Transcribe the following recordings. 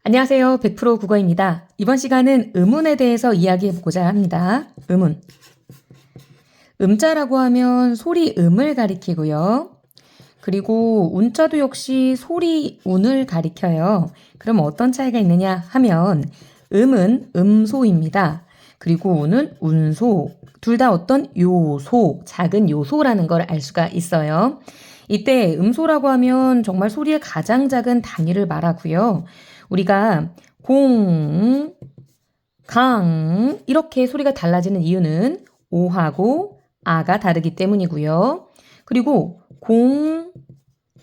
안녕하세요. 100% 국어입니다. 이번 시간은 음운에 대해서 이야기해보고자 합니다. 음운. 음자라고 하면 소리 음을 가리키고요. 그리고 운자도 역시 소리 운을 가리켜요. 그럼 어떤 차이가 있느냐 하면 음은 음소입니다. 그리고 운은 운소. 둘 다 어떤 요소, 작은 요소라는 걸 알 수가 있어요. 이때 음소라고 하면 정말 소리의 가장 작은 단위를 말하고요. 우리가 공, 강 이렇게 소리가 달라지는 이유는 오하고 아가 다르기 때문이고요. 그리고 공,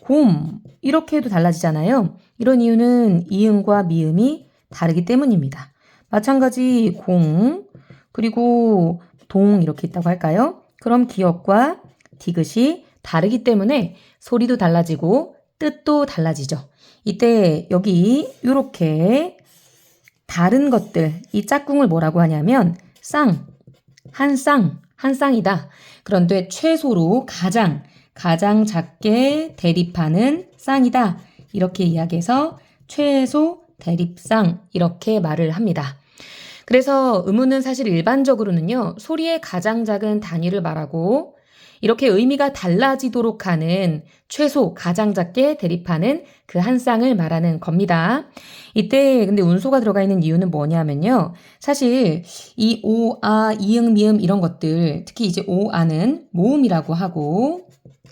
곰 이렇게 해도 달라지잖아요. 이런 이유는 이음과 미음이 다르기 때문입니다. 마찬가지 공, 그리고 동 이렇게 있다고 할까요? 그럼 기역과 디귿이 다르기 때문에 소리도 달라지고 뜻도 달라지죠. 이때 여기 이렇게 다른 것들, 이 짝꿍을 뭐라고 하냐면 쌍, 한 쌍이다. 그런데 최소로 가장 작게 대립하는 쌍이다. 이렇게 이야기해서 최소 대립쌍 이렇게 말을 합니다. 그래서 음운은 사실 일반적으로는요, 소리의 가장 작은 단위를 말하고 이렇게 의미가 달라지도록 하는 최소, 가장 작게 대립하는 그 한 쌍을 말하는 겁니다. 이때 근데 운소가 들어가 있는 이유는 뭐냐면요. 사실 이 오, 아, 이응, 미음 이런 것들, 특히 이제 오, 아는 모음이라고 하고,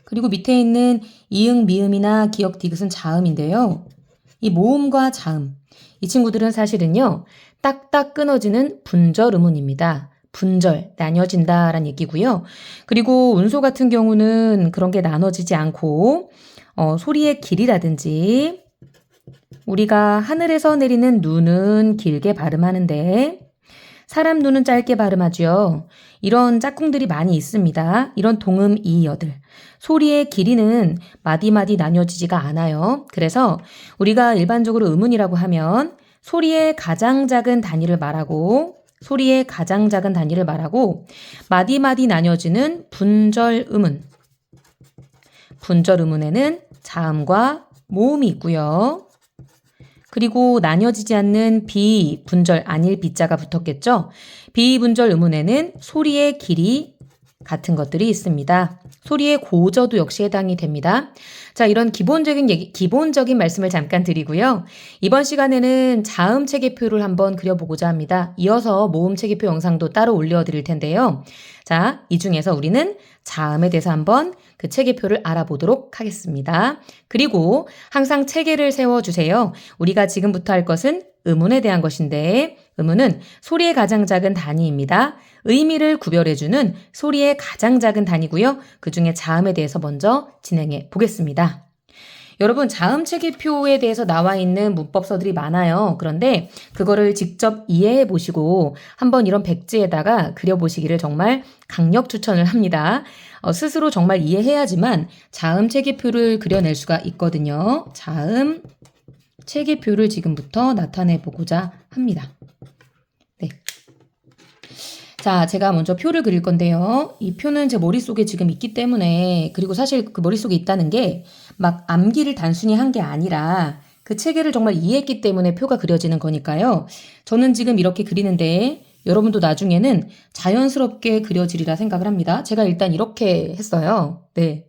그리고 밑에 있는 이응, 미음이나 기역, 디귿은 자음인데요. 이 모음과 자음, 이 친구들은 사실은요, 딱딱 끊어지는 분절 음운입니다. 분절, 나뉘어진다라는 얘기고요. 그리고 운소 같은 경우는 그런 게 나눠지지 않고 소리의 길이라든지 우리가 하늘에서 내리는 눈은 길게 발음하는데 사람 눈은 짧게 발음하죠. 이런 짝꿍들이 많이 있습니다. 이런 동음 이어들. 소리의 길이는 마디마디 나뉘어지지가 않아요. 그래서 우리가 일반적으로 음운이라고 하면 소리의 가장 작은 단위를 말하고 마디마디 나뉘어지는 분절 음운. 분절 음운에는 자음과 모음이 있고요. 그리고 나뉘어지지 않는 비분절 아닐 비자가 붙었겠죠. 비분절 음운에는 소리의 길이 같은 것들이 있습니다. 소리의 고저도 역시 해당이 됩니다. 자, 이런 기본적인 말씀을 잠깐 드리고요. 이번 시간에는 자음 체계표를 한번 그려보고자 합니다. 이어서 모음 체계표 영상도 따로 올려드릴 텐데요. 자, 이 중에서 우리는 자음에 대해서 한번 그 체계표를 알아보도록 하겠습니다. 그리고 항상 체계를 세워주세요. 우리가 지금부터 할 것은 음운에 대한 것인데 음운은 소리의 가장 작은 단위입니다. 의미를 구별해주는 소리의 가장 작은 단위고요. 그 중에 자음에 대해서 먼저 진행해 보겠습니다. 여러분, 자음 체계표에 대해서 나와 있는 문법서들이 많아요. 그런데 그거를 직접 이해해 보시고 한번 이런 백지에다가 그려보시기를 정말 강력 추천을 합니다. 스스로 정말 이해해야지만 자음 체계표를 그려낼 수가 있거든요. 자음 체계표를 지금부터 나타내 보고자 합니다. 네. 자, 제가 먼저 표를 그릴 건데요. 이 표는 제 머릿속에 지금 있기 때문에, 그리고 사실 그 머릿속에 있다는 게 막 암기를 단순히 한 게 아니라 그 체계를 정말 이해했기 때문에 표가 그려지는 거니까요. 저는 지금 이렇게 그리는데 여러분도 나중에는 자연스럽게 그려지리라 생각을 합니다. 제가 일단 이렇게 했어요. 네.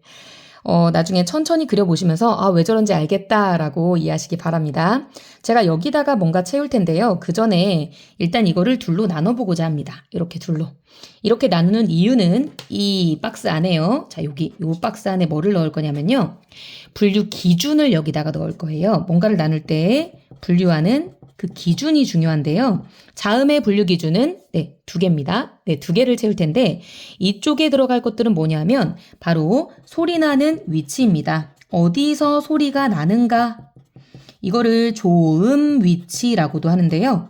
나중에 천천히 그려보시면서 왜 저런지 알겠다라고 이해하시기 바랍니다. 제가 여기다가 뭔가 채울 텐데요. 그 전에 일단 이거를 둘로 나눠보고자 합니다. 이렇게 둘로. 이렇게 나누는 이유는 이 박스 안에요. 자, 여기 이 박스 안에 뭐를 넣을 거냐면요. 분류 기준을 여기다가 넣을 거예요. 뭔가를 나눌 때 분류하는 그 기준이 중요한데요. 자음의 분류 기준은 두 개입니다. 두 개를 채울 텐데 이쪽에 들어갈 것들은 뭐냐면 바로 소리 나는 위치입니다. 어디서 소리가 나는가? 이거를 조음 위치라고도 하는데요.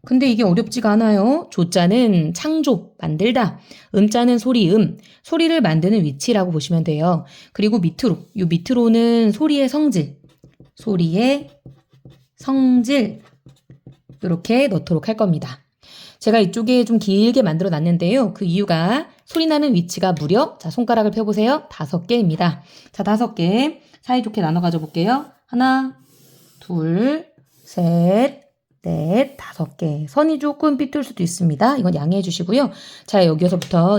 근데 이게 어렵지가 않아요. 조자는 창조, 만들다. 음자는 소리를 만드는 위치라고 보시면 돼요. 그리고 밑으로는 소리의 성질 이렇게 넣도록 할 겁니다. 제가 이쪽에 좀 길게 만들어 놨는데요. 그 이유가 소리 나는 위치가 무려, 자, 손가락을 펴보세요. 5개입니다. 자, 5개 사이좋게 나눠 가져 볼게요. 하나, 둘, 셋, 넷, 5개. 선이 조금 삐뚤 수도 있습니다. 이건 양해해 주시고요. 자, 여기서부터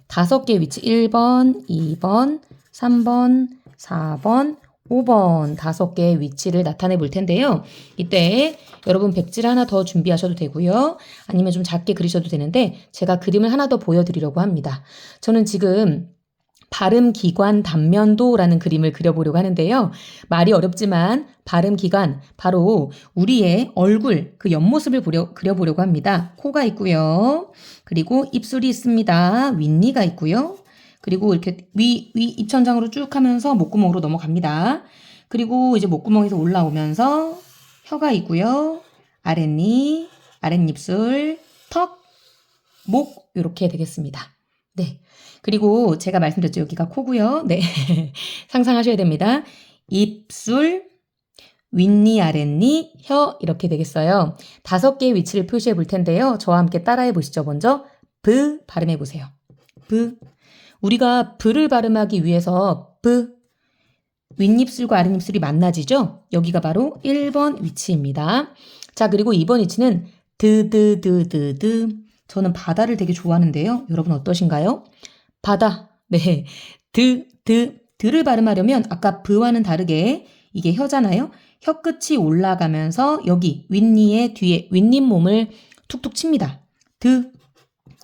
5개 위치 1번, 2번, 3번, 4번, 5번 5개의 위치를 나타내 볼 텐데요. 이때 여러분 백지를 하나 더 준비하셔도 되고요. 아니면 좀 작게 그리셔도 되는데 제가 그림을 하나 더 보여드리려고 합니다. 저는 지금 발음기관 단면도라는 그림을 그려보려고 하는데요. 말이 어렵지만 발음기관, 바로 우리의 얼굴, 그 옆모습을 그려보려고 합니다. 코가 있고요. 그리고 입술이 있습니다. 윗니가 있고요. 그리고 이렇게 위 입천장으로 쭉 하면서 목구멍으로 넘어갑니다. 그리고 이제 목구멍에서 올라오면서 혀가 있고요. 아랫니, 아랫입술, 턱, 목 이렇게 되겠습니다. 네. 그리고 제가 말씀드렸죠. 여기가 코고요. 네. 상상하셔야 됩니다. 입술, 윗니, 아랫니, 혀 이렇게 되겠어요. 5개의 위치를 표시해 볼 텐데요. 저와 함께 따라해 보시죠. 먼저 브 발음해 보세요. 브. 우리가 브를 발음하기 위해서 브, 윗입술과 아랫입술이 만나지죠? 여기가 바로 1번 위치입니다. 자, 그리고 2번 위치는 드. 저는 바다를 되게 좋아하는데요. 여러분 어떠신가요? 바다. 네. 드를 발음하려면 아까 브와는 다르게 이게 혀잖아요. 혀 끝이 올라가면서 여기 윗니의 뒤에 윗잇몸을 툭툭 칩니다. 드.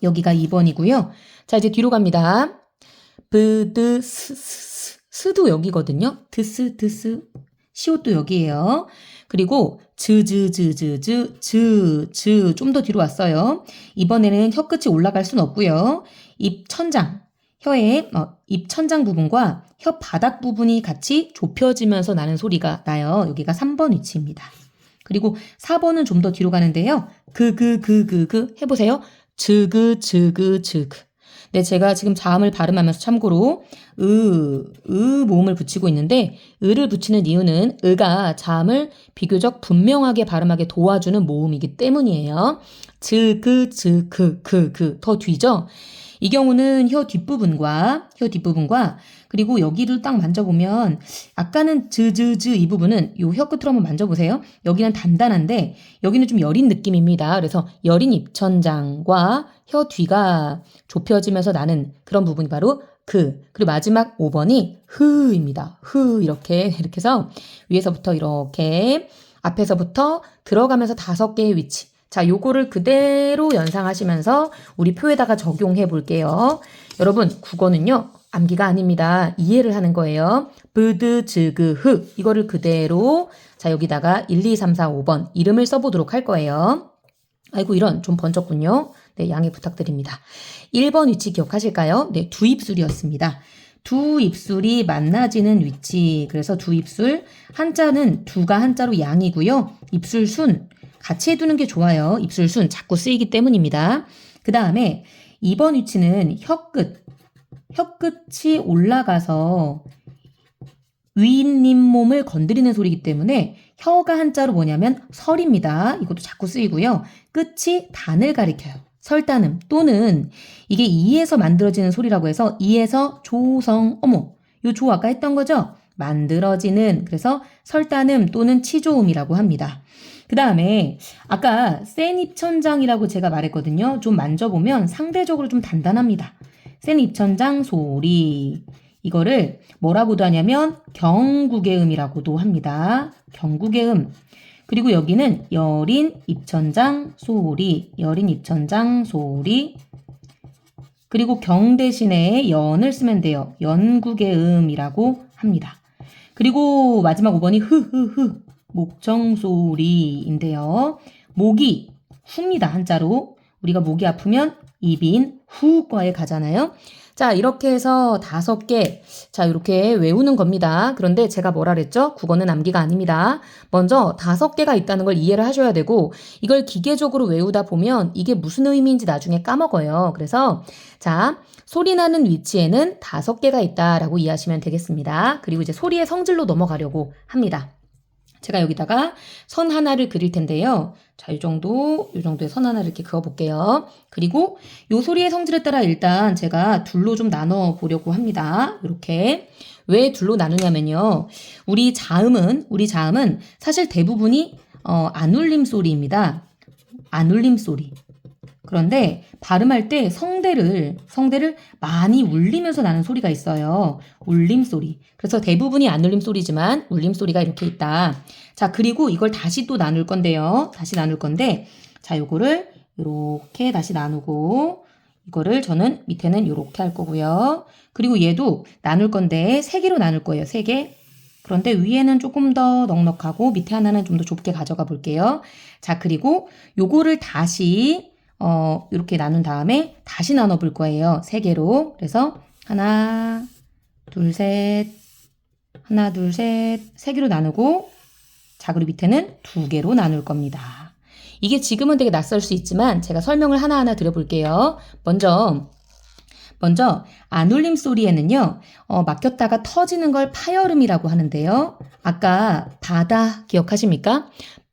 여기가 2번이고요. 자, 이제 뒤로 갑니다. 브드 스도 여기거든요. 드스 시옷도 여기에요. 그리고 즈 좀 더 뒤로 왔어요. 이번에는 혀 끝이 올라갈 순 없고요. 입천장, 혀의 입천장 부분과 혀 바닥 부분이 같이 좁혀지면서 나는 소리가 나요. 여기가 3번 위치입니다. 그리고 4번은 좀 더 뒤로 가는데요. 해보세요. 즈그. 네, 제가 지금 자음을 발음하면서 참고로 모음을 붙이고 있는데 를 붙이는 이유는 가 자음을 비교적 분명하게 발음하게 도와주는 모음이기 때문이에요. 더 뒤죠? 이 경우는 혀 뒷부분과 그리고 여기를 딱 만져보면 아까는 이 부분은 요 혀 끝으로 한번 만져보세요. 여기는 단단한데 여기는 좀 여린 느낌입니다. 그래서 여린 입천장과 혀 뒤가 좁혀지면서 나는 그런 부분이 바로 그리고 마지막 5번이 흐입니다. 이렇게 해서 위에서부터 이렇게 앞에서부터 들어가면서 5개의 위치. 자, 요거를 그대로 연상하시면서 우리 표에다가 적용해 볼게요. 여러분, 국어는요, 암기가 아닙니다. 이해를 하는 거예요. 브드, 즈그, 흐. 이거를 그대로, 자, 여기다가 1, 2, 3, 4, 5번 이름을 써보도록 할 거예요. 아이고, 이런, 좀 번졌군요. 네, 양해 부탁드립니다. 1번 위치 기억하실까요? 네, 두 입술이었습니다. 두 입술이 만나지는 위치. 그래서 두 입술, 한자는 두가 한자로 양이고요. 입술 순. 같이 해두는 게 좋아요. 입술순 자꾸 쓰이기 때문입니다. 그 다음에 2번 위치는 혀끝. 혀끝이 올라가서 윗잇몸을 건드리는 소리이기 때문에 혀가 한자로 뭐냐면 설입니다. 이것도 자꾸 쓰이고요. 끝이 단을 가리켜요. 설단음 또는 이게 이에서 만들어지는 소리라고 해서 이에서 조성, 요 조 아까 했던 거죠? 만들어지는, 그래서 설단음 또는 치조음이라고 합니다. 그 다음에 아까 센 입천장이라고 제가 말했거든요. 좀 만져보면 상대적으로 좀 단단합니다. 센 입천장 소리. 이거를 뭐라고도 하냐면 경국의 음이라고도 합니다. 경국의 음. 그리고 여기는 여린 입천장 소리. 그리고 경 대신에 연을 쓰면 돼요. 연국의 음이라고 합니다. 그리고 마지막 5번이 목청소리인데요. 목이 후입니다. 한자로. 우리가 목이 아프면 입인 후과에 가잖아요. 자, 이렇게 해서 5개. 자, 이렇게 외우는 겁니다. 그런데 제가 뭐라 그랬죠? 국어는 암기가 아닙니다. 먼저 5개가 있다는 걸 이해를 하셔야 되고 이걸 기계적으로 외우다 보면 이게 무슨 의미인지 나중에 까먹어요. 그래서 자, 소리 나는 위치에는 5개가 있다라고 이해하시면 되겠습니다. 그리고 이제 소리의 성질로 넘어가려고 합니다. 제가 여기다가 선 하나를 그릴 텐데요. 자, 이 정도의 선 하나를 이렇게 그어볼게요. 그리고 요 소리의 성질에 따라 일단 제가 둘로 좀 나눠 보려고 합니다. 이렇게. 왜 둘로 나누냐면요. 우리 자음은 사실 대부분이 안 울림 소리입니다. 안 울림 소리. 그런데 발음할 때 성대를 많이 울리면서 나는 소리가 있어요. 울림 소리. 그래서 대부분이 안 울림 소리지만 울림 소리가 이렇게 있다. 자, 그리고 이걸 다시 또 나눌 건데요. 다시 나눌 건데, 자, 요거를 이렇게 다시 나누고, 이거를 저는 밑에는 이렇게 할 거고요. 그리고 얘도 나눌 건데 3개로 나눌 거예요. 3개. 그런데 위에는 조금 더 넉넉하고 밑에 하나는 좀 더 좁게 가져가 볼게요. 자, 그리고 요거를 다시 이렇게 나눈 다음에 다시 나눠 볼 거예요. 3개로. 그래서 하나, 둘, 셋, 하나, 둘, 셋, 3개로 나누고, 자, 그리고 밑에는 2개로 나눌 겁니다. 이게 지금은 되게 낯설 수 있지만 제가 설명을 하나하나 드려볼게요. 먼저 안 울림 소리에는요, 막혔다가 터지는 걸 파열음이라고 하는데요. 아까 바다 기억하십니까?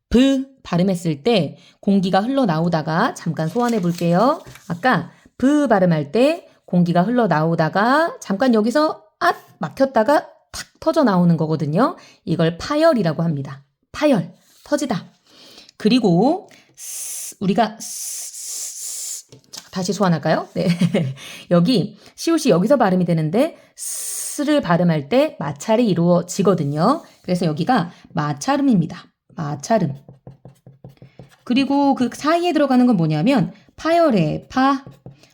브 발음했을 때 공기가 흘러나오다가 잠깐 소환해 볼게요. 아까 브 발음할 때 공기가 흘러나오다가 잠깐 여기서 막혔다가 탁 터져 나오는 거거든요. 이걸 파열이라고 합니다. 파열, 터지다. 그리고 우리가 자, 다시 소환할까요? 네. 여기 시옷이 여기서 발음이 되는데 스를 발음할 때 마찰이 이루어지거든요. 그래서 여기가 마찰음입니다. 마찰음. 그리고 그 사이에 들어가는 건 뭐냐면 파열의 파,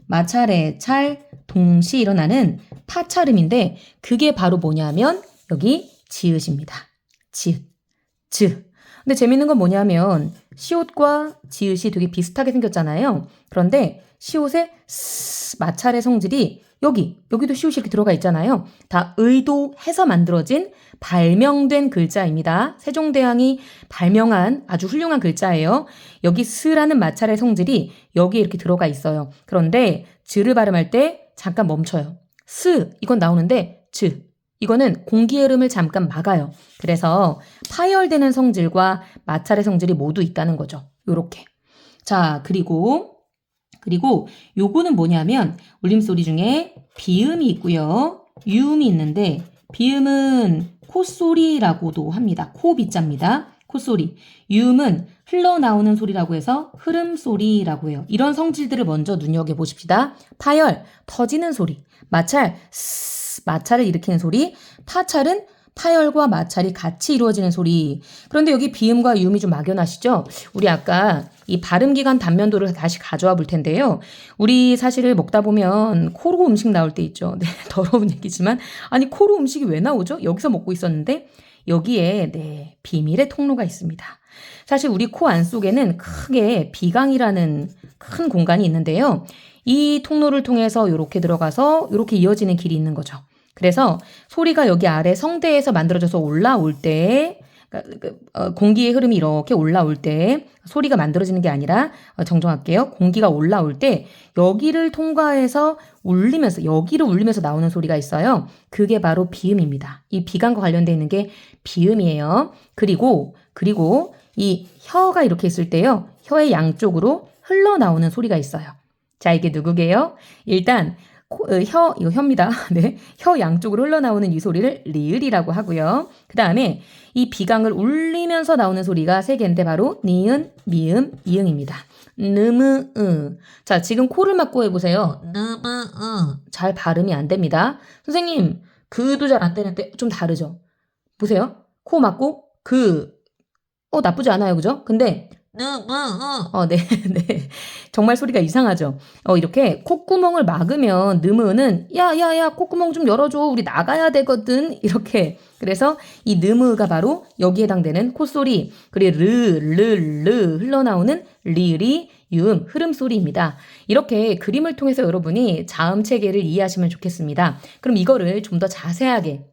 마찰의 찰, 동시에 일어나는 파찰음인데 그게 바로 뭐냐면 여기 지읒입니다. 지읒, 즈. 근데 재밌는 건 뭐냐면 시옷과 지읒이 되게 비슷하게 생겼잖아요. 그런데 시옷의 마찰의 성질이 여기도 시옷이 이렇게 들어가 있잖아요. 다 의도해서 만들어진 발명된 글자입니다. 세종대왕이 발명한 아주 훌륭한 글자예요. 여기 스라는 마찰의 성질이 여기에 이렇게 들어가 있어요. 그런데 즈를 발음할 때 잠깐 멈춰요. 스 이건 나오는데 즈 이거는 공기의 흐름을 잠깐 막아요. 그래서 파열되는 성질과 마찰의 성질이 모두 있다는 거죠. 요렇게. 자, 그리고 요거는 뭐냐면 울림소리 중에 비음이 있고요. 유음이 있는데 비음은 콧소리라고도 합니다. 코비자입니다. 콧소리. 유음은 흘러나오는 소리라고 해서 흐름소리라고 해요. 이런 성질들을 먼저 눈여겨보십시다. 파열, 터지는 소리. 마찰, 마찰을 일으키는 소리. 파찰은 파열과 마찰이 같이 이루어지는 소리. 그런데 여기 비음과 유음이 좀 막연하시죠? 우리 아까 이 발음기관 단면도를 다시 가져와 볼 텐데요. 우리 사실을 먹다 보면 코로 음식 나올 때 있죠. 네, 더러운 얘기지만 아니 코로 음식이 왜 나오죠? 여기서 먹고 있었는데 여기에 비밀의 통로가 있습니다. 사실 우리 코 안속에는 크게 비강이라는 큰 공간이 있는데요. 이 통로를 통해서 이렇게 들어가서 이렇게 이어지는 길이 있는 거죠. 그래서 소리가 여기 아래 성대에서 만들어져서 올라올 때 공기의 흐름이 이렇게 올라올 때 소리가 만들어지는 게 아니라 정정할게요. 공기가 올라올 때 여기를 통과해서 여기를 울리면서 나오는 소리가 있어요. 그게 바로 비음입니다. 이 비강과 관련되어 있는 게 비음이에요. 그리고 이 혀가 이렇게 있을 때요. 혀의 양쪽으로 흘러나오는 소리가 있어요. 자, 이게 누구게요? 일단 이거 혀입니다. 네. 혀 양쪽으로 흘러나오는 이 소리를 리을이라고 하고요. 그 다음에 이 비강을 울리면서 나오는 소리가 3개인데 바로 니은, 미음, 이응입니다. 느무, 자, 지금 코를 막고 해보세요. 느무, 잘 발음이 안 됩니다. 선생님, 그도 잘 안 되는데 좀 다르죠? 보세요. 코 막고 나쁘지 않아요. 그죠? 근데 네, 네. 정말 소리가 이상하죠? 이렇게 콧구멍을 막으면 느무는 야, 콧구멍 좀 열어줘. 우리 나가야 되거든. 이렇게. 그래서 이 느무가 바로 여기에 해당되는 콧소리. 그리고 르 흘러나오는 리을이 유음, 흐름소리입니다. 이렇게 그림을 통해서 여러분이 자음 체계를 이해하시면 좋겠습니다. 그럼 이거를 좀 더 자세하게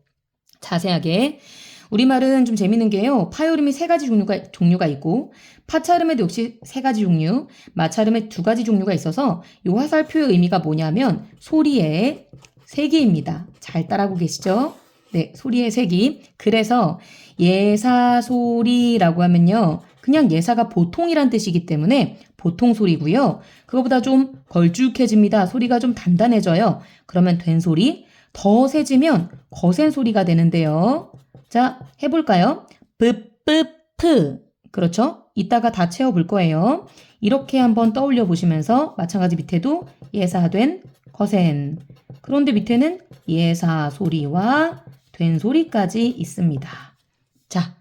우리말은 좀 재밌는 게요. 파열음이 3가지 종류가 있고 파찰음에도 역시 3가지 종류, 마찰음에 2가지 종류가 있어서 이 화살표의 의미가 뭐냐면 소리의 세기입니다. 잘 따라하고 계시죠? 네, 소리의 세기. 그래서 예사소리라고 하면요. 그냥 예사가 보통이란 뜻이기 때문에 보통 소리고요. 그거보다 좀 걸쭉해집니다. 소리가 좀 단단해져요. 그러면 된 소리. 더 세지면 거센 소리가 되는데요. 자, 해볼까요? 뿌뿌프, 그렇죠? 이따가 다 채워볼 거예요. 이렇게 한번 떠올려 보시면서 마찬가지 밑에도 예사된 거센. 그런데 밑에는 예사 소리와 된 소리까지 있습니다. 자,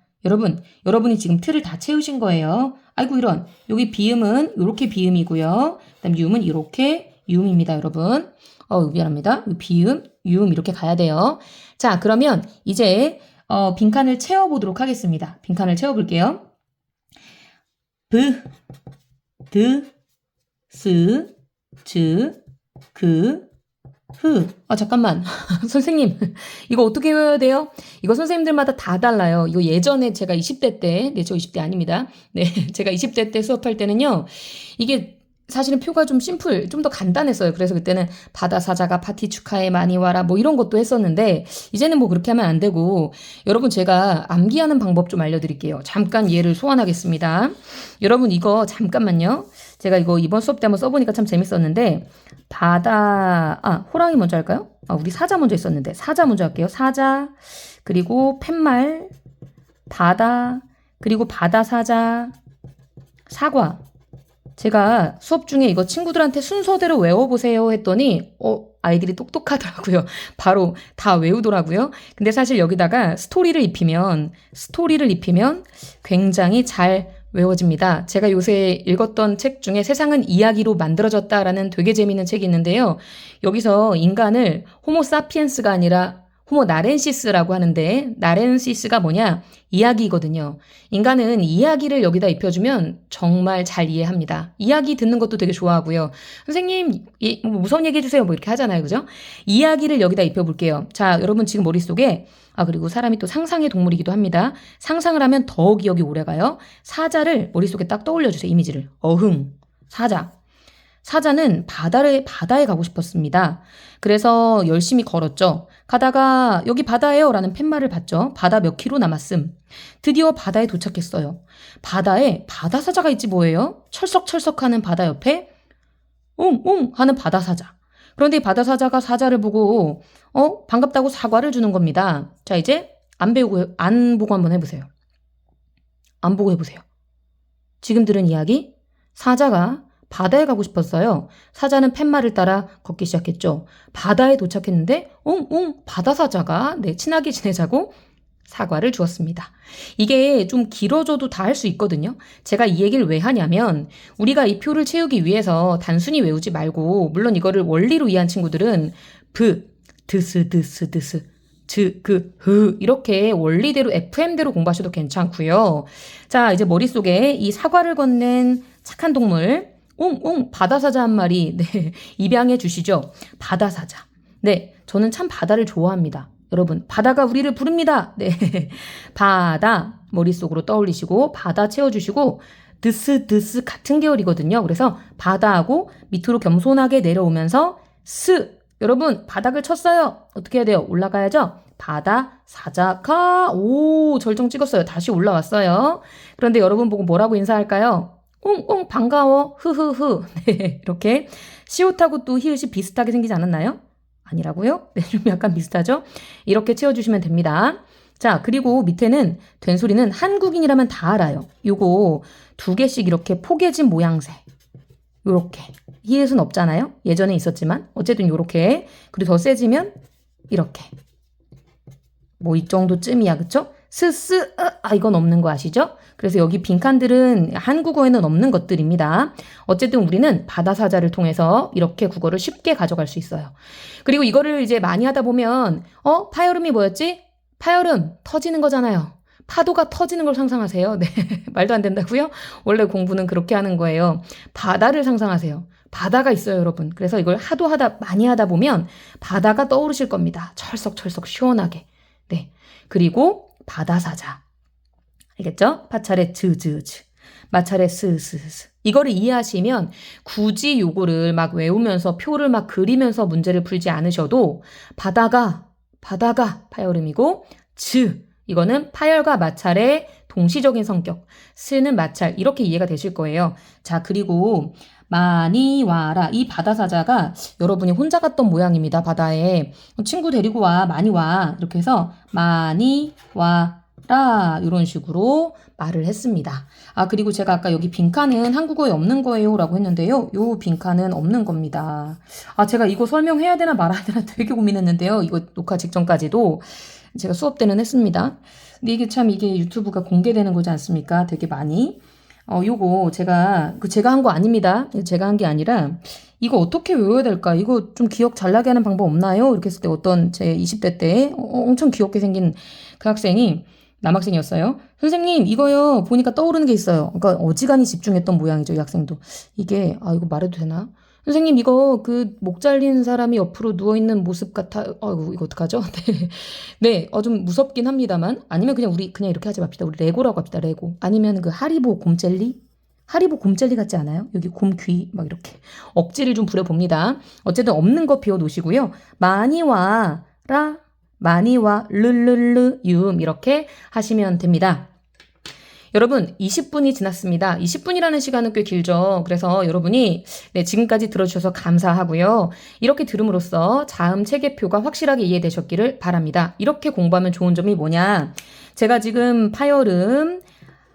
여러분이 지금 틀을 다 채우신 거예요. 아이고 이런. 여기 비음은 이렇게 비음이고요. 그다음 유음은 이렇게 유음입니다, 여러분. 미안합니다. 비음, 유음 이렇게 가야 돼요. 자, 그러면 이제 빈칸을 채워보도록 하겠습니다. 빈칸을 채워볼게요. 브, 드, 스, 즈, 그, 흐. 잠깐만. 선생님, 이거 어떻게 외워야 돼요? 이거 선생님들마다 다 달라요. 이거 예전에 제가 20대 때, 네, 저 20대 아닙니다. 네, 제가 20대 때 수업할 때는요, 이게 사실은 표가 좀 좀 더 간단했어요. 그래서 그때는 바다사자가 파티 축하해 많이 와라 뭐 이런 것도 했었는데 이제는 뭐 그렇게 하면 안 되고 여러분 제가 암기하는 방법 좀 알려드릴게요. 잠깐 예를 소환하겠습니다. 여러분 이거 잠깐만요. 제가 이거 이번 수업 때 한번 써보니까 참 재밌었는데 호랑이 먼저 할까요? 우리 사자 먼저 있었는데 사자 먼저 할게요. 사자 그리고 팻말 바다 그리고 바다사자 사과 제가 수업 중에 이거 친구들한테 순서대로 외워보세요 했더니 아이들이 똑똑하더라고요. 바로 다 외우더라고요. 근데 사실 여기다가 스토리를 입히면 굉장히 잘 외워집니다. 제가 요새 읽었던 책 중에 세상은 이야기로 만들어졌다라는 되게 재미있는 책이 있는데요. 여기서 인간을 호모 사피엔스가 아니라 호모 나렌시스라고 하는데 나렌시스가 뭐냐? 이야기거든요. 인간은 이야기를 여기다 입혀주면 정말 잘 이해합니다. 이야기 듣는 것도 되게 좋아하고요. 선생님 뭐 무서운 얘기 해주세요. 뭐 이렇게 하잖아요. 그죠? 이야기를 여기다 입혀볼게요. 자, 여러분 지금 머릿속에 그리고 사람이 또 상상의 동물이기도 합니다. 상상을 하면 더 기억이 오래가요. 사자를 머릿속에 딱 떠올려주세요. 이미지를. 사자. 사자는 바다에 가고 싶었습니다. 그래서 열심히 걸었죠. 가다가 여기 바다예요 라는 팻말을 봤죠. 바다 몇 킬로 남았음. 드디어 바다에 도착했어요. 바다에 바다사자가 있지 뭐예요? 철썩철썩하는 바다 옆에 웅웅 하는 바다사자. 그런데 이 바다사자가 사자를 보고 반갑다고 사과를 주는 겁니다. 자 이제 안 보고 한번 해보세요. 안 보고 해보세요. 지금 들은 이야기 사자가 바다에 가고 싶었어요. 사자는 팻말을 따라 걷기 시작했죠. 바다에 도착했는데 바다사자가 친하게 지내자고 사과를 주었습니다. 이게 좀 길어져도 다 할 수 있거든요. 제가 이 얘기를 왜 하냐면 우리가 이 표를 채우기 위해서 단순히 외우지 말고 물론 이거를 원리로 이해한 친구들은 드스 이렇게 원리대로 FM대로 공부하셔도 괜찮고요. 자 이제 머릿속에 이 사과를 건넨 착한 동물 바다사자 한 마리 입양해 주시죠. 바다사자. 네, 저는 참 바다를 좋아합니다. 여러분, 바다가 우리를 부릅니다. 네, 바다 머릿속으로 떠올리시고 바다 채워주시고 드스 같은 계열이거든요. 그래서 바다하고 밑으로 겸손하게 내려오면서 여러분 바닥을 쳤어요. 어떻게 해야 돼요? 올라가야죠. 바다 사자가 절정 찍었어요. 다시 올라왔어요. 그런데 여러분 보고 뭐라고 인사할까요? 반가워 흐흐흐. 네, 이렇게 시옷하고 또 히읗이 비슷하게 생기지 않았나요? 아니라고요? 네, 좀 약간 비슷하죠? 이렇게 채워주시면 됩니다. 자, 그리고 밑에는 된 소리는 한국인이라면 다 알아요. 요거 2개씩 이렇게 포개진 모양새. 요렇게. 히읗은 없잖아요? 예전에 있었지만 어쨌든 요렇게. 그리고 더 세지면 이렇게. 뭐 이 정도쯤이야, 그쵸? 이건 없는 거 아시죠? 그래서 여기 빈칸들은 한국어에는 없는 것들입니다. 어쨌든 우리는 바다사자를 통해서 이렇게 국어를 쉽게 가져갈 수 있어요. 그리고 이거를 이제 많이 하다 보면 파열음이 뭐였지? 파열음 터지는 거잖아요. 파도가 터지는 걸 상상하세요. 네, 말도 안 된다고요? 원래 공부는 그렇게 하는 거예요. 바다를 상상하세요. 바다가 있어요, 여러분. 그래서 이걸 많이 하다 보면 바다가 떠오르실 겁니다. 철썩철썩 시원하게. 네, 그리고 바다사자. 알겠죠? 파차례 즈즈즈, 마차례 스스스. 이거를 이해하시면 굳이 요거를 막 외우면서 표를 막 그리면서 문제를 풀지 않으셔도 바다가 파열음이고 이거는 파열과 마찰의 동시적인 성격. 스는 마찰. 이렇게 이해가 되실 거예요. 자, 그리고 많이 와라. 이 바다사자가 여러분이 혼자 갔던 모양입니다. 바다에. 친구 데리고 와. 많이 와. 이렇게 해서 많이 와라. 이런 식으로 말을 했습니다. 그리고 제가 아까 여기 빈칸은 한국어에 없는 거예요 라고 했는데요. 요 빈칸은 없는 겁니다. 제가 이거 설명해야 되나 말아야 되나 되게 고민했는데요. 이거 녹화 직전까지도 제가 수업 때는 했습니다. 근데 이게 유튜브가 공개되는 거지 않습니까? 되게 많이. 요거 제가 한 거 아닙니다. 제가 한 게 아니라 이거 어떻게 외워야 될까? 이거 좀 기억 잘 나게 하는 방법 없나요? 이렇게 했을 때 어떤 제 20대 때 엄청 귀엽게 생긴 그 학생이 남학생이었어요. 선생님 이거요 보니까 떠오르는 게 있어요. 그러니까 어지간히 집중했던 모양이죠. 이 학생도. 이게 이거 말해도 되나? 선생님 이거 그 목 잘린 사람이 옆으로 누워있는 모습 같아요. 이거 어떡하죠? 네. 좀 무섭긴 합니다만 아니면 그냥 이렇게 하지 맙시다. 우리 레고라고 합시다. 레고. 아니면 그 하리보 곰젤리? 하리보 곰젤리 같지 않아요? 여기 곰 귀 막 이렇게 억지를 좀 부려봅니다. 어쨌든 없는 거 비워 놓으시고요. 많이 와라 많이 와 르르르 이렇게 하시면 됩니다. 여러분 20분이 지났습니다. 20분이라는 시간은 꽤 길죠. 그래서 여러분이 지금까지 들어주셔서 감사하고요. 이렇게 들음으로써 자음 체계표가 확실하게 이해되셨기를 바랍니다. 이렇게 공부하면 좋은 점이 뭐냐? 제가 지금 파열음,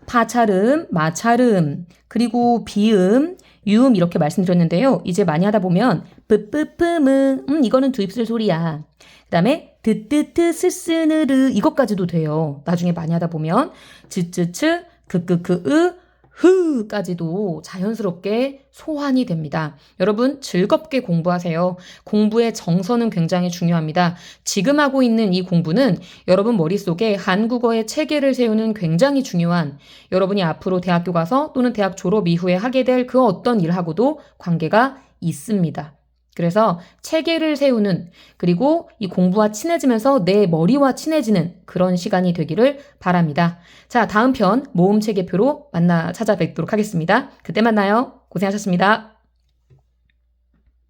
파찰음, 마찰음, 그리고 비음, 유음 이렇게 말씀드렸는데요. 이제 많이 하다 보면 뿌뿌뿌무 이거는 두 입술 소리야. 그 다음에 뜨뜨뜨 스스느르 이것까지도 돼요. 나중에 많이 하다 보면 츠츠츠 크크크으 흐까지도 자연스럽게 소환이 됩니다. 여러분 즐겁게 공부하세요. 공부의 정서는 굉장히 중요합니다. 지금 하고 있는 이 공부는 여러분 머릿속에 한국어의 체계를 세우는 굉장히 중요한 여러분이 앞으로 대학교 가서 또는 대학 졸업 이후에 하게 될 그 어떤 일하고도 관계가 있습니다. 그래서 체계를 세우는 그리고 이 공부와 친해지면서 내 머리와 친해지는 그런 시간이 되기를 바랍니다. 자, 다음 편 모음 체계표로 찾아뵙도록 하겠습니다. 그때 만나요. 고생하셨습니다.